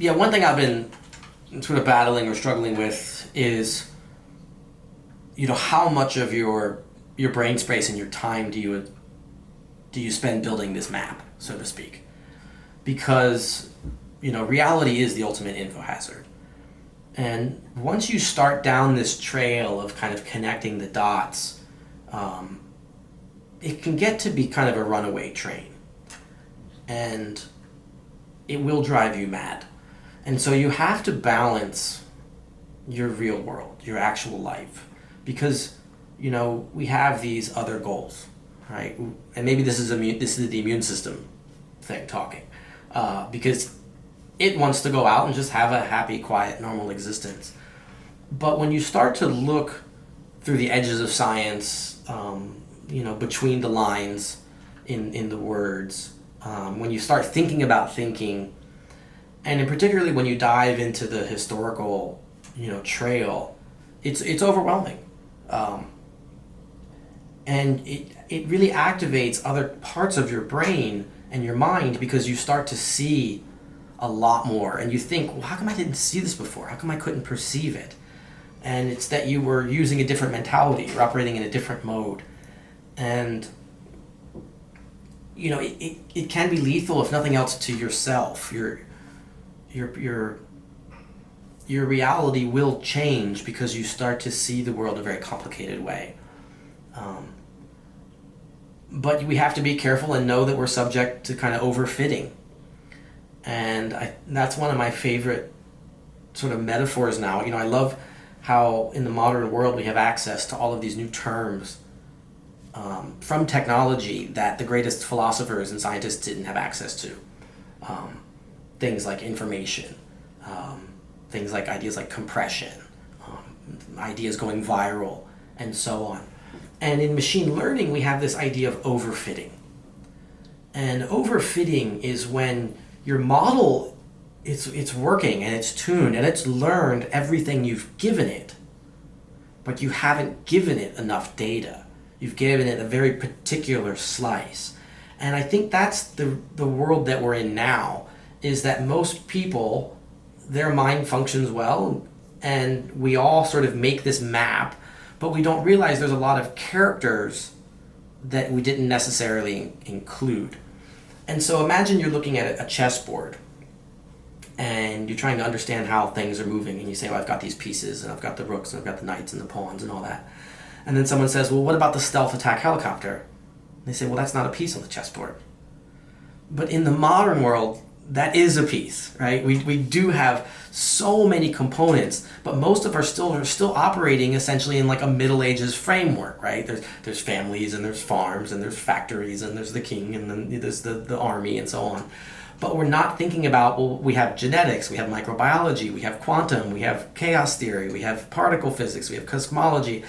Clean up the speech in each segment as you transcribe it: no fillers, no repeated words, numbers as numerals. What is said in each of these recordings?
Yeah, one thing I've been sort of battling or struggling with is, how much of your brain space and your time do you spend building this map, so to speak? Because, reality is the ultimate info hazard. And once you start down this trail of kind of connecting the dots, it can get to be kind of a runaway train. And it will drive you mad. And so you have to balance your real world, your actual life. Because, we have these other goals, right? And maybe this is the immune system thing talking. Because it wants to go out and just have a happy, quiet, normal existence. But when you start to look through the edges of science, between the lines in the words, when you start thinking about thinking, and in particularly when you dive into the historical, trail, it's overwhelming. And it really activates other parts of your brain and your mind because you start to see a lot more. And you think, well, how come I didn't see this before? How come I couldn't perceive it? And it's that you were using a different mentality. You're operating in a different mode. And, it can be lethal, if nothing else, to yourself. Your reality will change because you start to see the world in a very complicated way. But we have to be careful and know that we're subject to kind of overfitting. And that's one of my favorite sort of metaphors now. I love how in the modern world we have access to all of these new terms from technology that the greatest philosophers and scientists didn't have access to. Things like information, things like ideas like compression, ideas going viral, and so on. And in machine learning, we have this idea of overfitting. And overfitting is when your model, it's working and it's tuned and it's learned everything you've given it, but you haven't given it enough data. You've given it a very particular slice. And I think that's the world that we're in now, is that most people, their mind functions well, and we all sort of make this map, but we don't realize there's a lot of characters that we didn't necessarily include. And so imagine you're looking at a chessboard and you're trying to understand how things are moving, and you say, well, I've got these pieces, and I've got the rooks, and I've got the knights and the pawns and all that. And then someone says, well, what about the stealth attack helicopter? And they say, well, that's not a piece on the chessboard. But in the modern world, that is a piece, right? We do have so many components, but most of us are still operating essentially in like a Middle Ages framework, right? There's families, and there's farms, and there's factories, and there's the king, and then there's the army, and so on. But we're not thinking about, well, we have genetics, we have microbiology, we have quantum, we have chaos theory, we have particle physics, we have cosmology.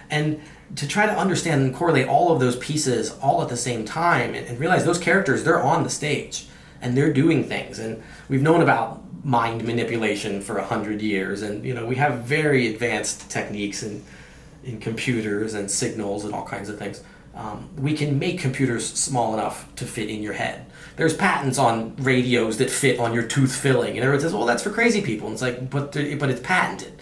And to try to understand and correlate all of those pieces all at the same time and realize those characters, they're on the stage and they're doing things. And we've known about mind manipulation for 100 years. And, we have very advanced techniques in computers and signals and all kinds of things. We can make computers small enough to fit in your head. There's patents on radios that fit on your tooth filling. And everyone says, well, that's for crazy people. And it's like, but it's patented.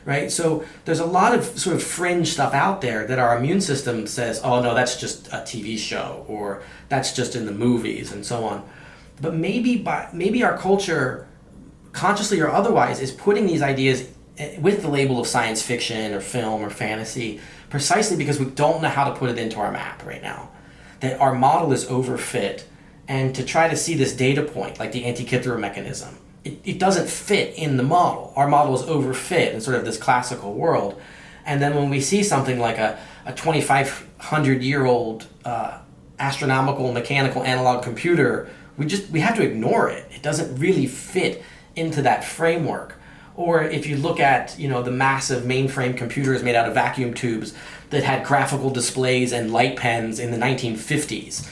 Right? So there's a lot of sort of fringe stuff out there that our immune system says, oh no, that's just a TV show, or that's just in the movies, and so on. But maybe our culture, consciously or otherwise, is putting these ideas with the label of science fiction or film or fantasy, precisely because we don't know how to put it into our map right now. That our model is overfit, and to try to see this data point, like the Antikythera mechanism, it doesn't fit in the model. Our model is overfit in sort of this classical world. And then when we see something like a 2,500-year-old astronomical mechanical analog computer, we have to ignore it. It doesn't really fit into that framework. Or if you look at, the massive mainframe computers made out of vacuum tubes that had graphical displays and light pens in the 1950s,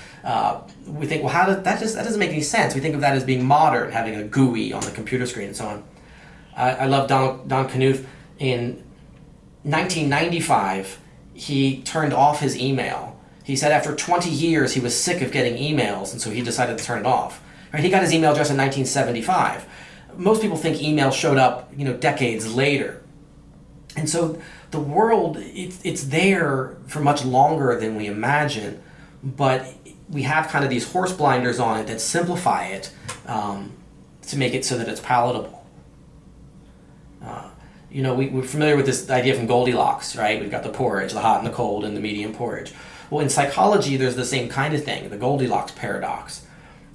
we think, well, that doesn't make any sense. We think of that as being modern, having a GUI on the computer screen and so on. I love Don Knuth. In 1995, he turned off his email. He said after 20 years he was sick of getting emails, and so he decided to turn it off. Right? He got his email address in 1975. most people think email showed up, decades later. And so the world, it's there for much longer than we imagine, but we have kind of these horse blinders on it that simplify it to make it so that it's palatable. We're familiar with this idea from Goldilocks, right? We've got the porridge, the hot and the cold, and the medium porridge. Well, in psychology, there's the same kind of thing, the Goldilocks paradox,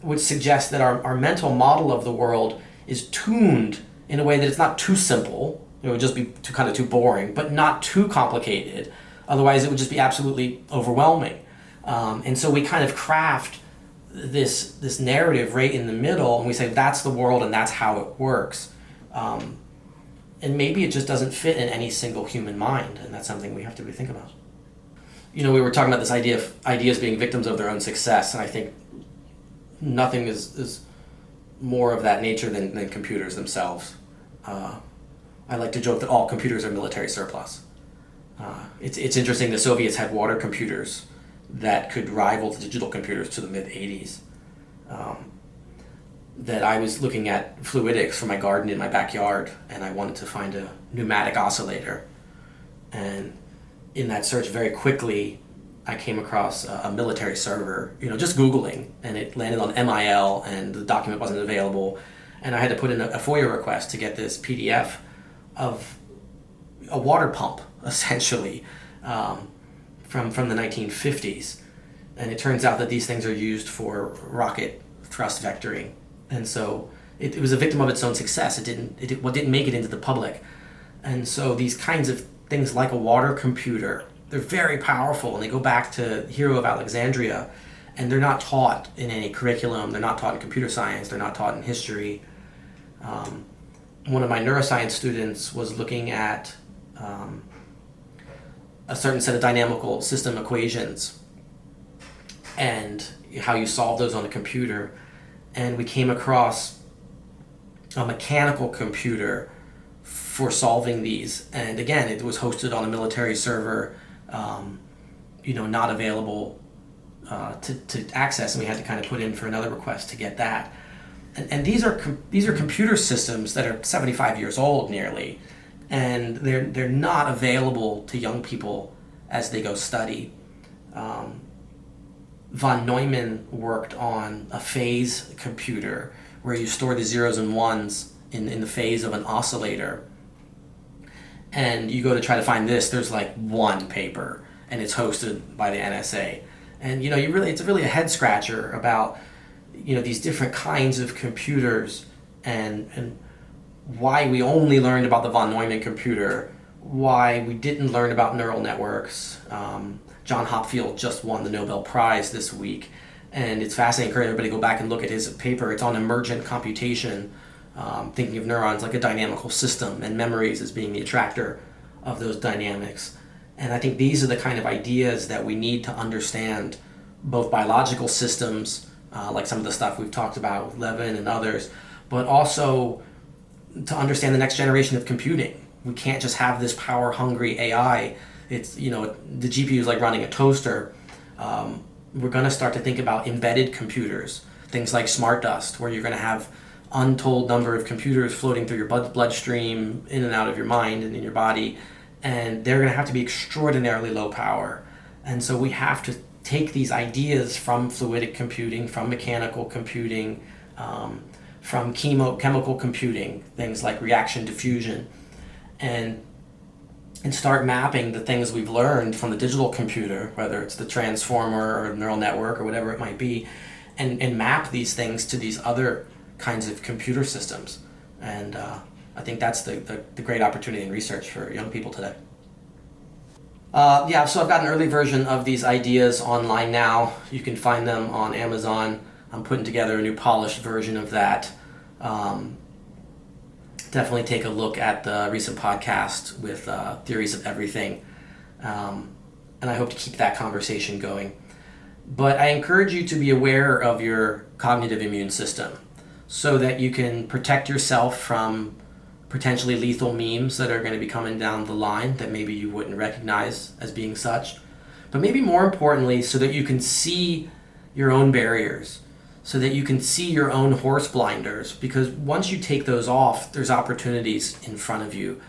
which suggests that our mental model of the world is tuned in a way that it's not too simple. It would just be too boring, but not too complicated. Otherwise, it would just be absolutely overwhelming. And so we kind of craft this narrative right in the middle, and we say that's the world and that's how it works. And maybe it just doesn't fit in any single human mind, and that's something we have to think about. We were talking about this idea of ideas being victims of their own success, and I think nothing is more of that nature than computers themselves. I like to joke that all computers are military surplus. It's interesting, the Soviets had water computers that could rival the digital computers to the mid-'80s. That I was looking at fluidics for my garden in my backyard, and I wanted to find a pneumatic oscillator. And in that search, very quickly, I came across a military server, just Googling, and it landed on MIL, and the document wasn't available. And I had to put in a FOIA request to get this PDF of a water pump, essentially, from the 1950s. And it turns out that these things are used for rocket thrust vectoring. And so it was a victim of its own success. It didn't make it into the public. And so these kinds of things like a water computer, they're very powerful, and they go back to Hero of Alexandria, and they're not taught in any curriculum. They're not taught in computer science. They're not taught in history. One of my neuroscience students was looking at a certain set of dynamical system equations and how you solve those on a computer. And we came across a mechanical computer for solving these. And again, it was hosted on a military server, not available to access, and we had to kind of put in for another request to get that. And these are computer systems that are 75 years old nearly, and they're not available to young people as they go study. Von Neumann worked on a phase computer where you store the zeros and ones in the phase of an oscillator. And you go to try to find this, there's like one paper, and it's hosted by the NSA. And it's really a head scratcher about these different kinds of computers and why we only learned about the von Neumann computer, why we didn't learn about neural networks. John Hopfield just won the Nobel Prize this week, and it's fascinating. I encourage everybody to go back and look at his paper. It's on emergent computation, thinking of neurons like a dynamical system and memories as being the attractor of those dynamics. And I think these are the kind of ideas that we need to understand, both biological systems, like some of the stuff we've talked about with Levin and others, but also to understand the next generation of computing. We can't just have this power-hungry AI. It's, the GPU is like running a toaster. We're going to start to think about embedded computers, things like smart dust, where you're going to have untold number of computers floating through your bloodstream, in and out of your mind and in your body, and they're going to have to be extraordinarily low power. And so we have to take these ideas from fluidic computing, from mechanical computing, from chemical computing, things like reaction diffusion, and start mapping the things we've learned from the digital computer, whether it's the transformer or neural network or whatever it might be, and map these things to these other kinds of computer systems. And I think that's the great opportunity in research for young people today. So I've got an early version of these ideas online now. You can find them on Amazon. I'm putting together a new polished version of that. Definitely take a look at the recent podcast with Theories of Everything. And I hope to keep that conversation going. But I encourage you to be aware of your cognitive immune system so that you can protect yourself from potentially lethal memes that are going to be coming down the line that maybe you wouldn't recognize as being such. But maybe more importantly, so that you can see your own barriers, so that you can see your own horse blinders. Because once you take those off, there's opportunities in front of you,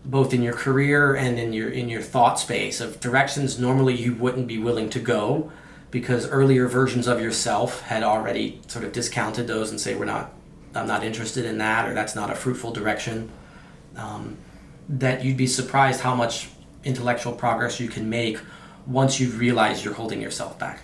both in your career and in your thought space of directions normally you wouldn't be willing to go, because earlier versions of yourself had already sort of discounted those and say, I'm not interested in that, or that's not a fruitful direction. That you'd be surprised how much intellectual progress you can make once you realize you're holding yourself back.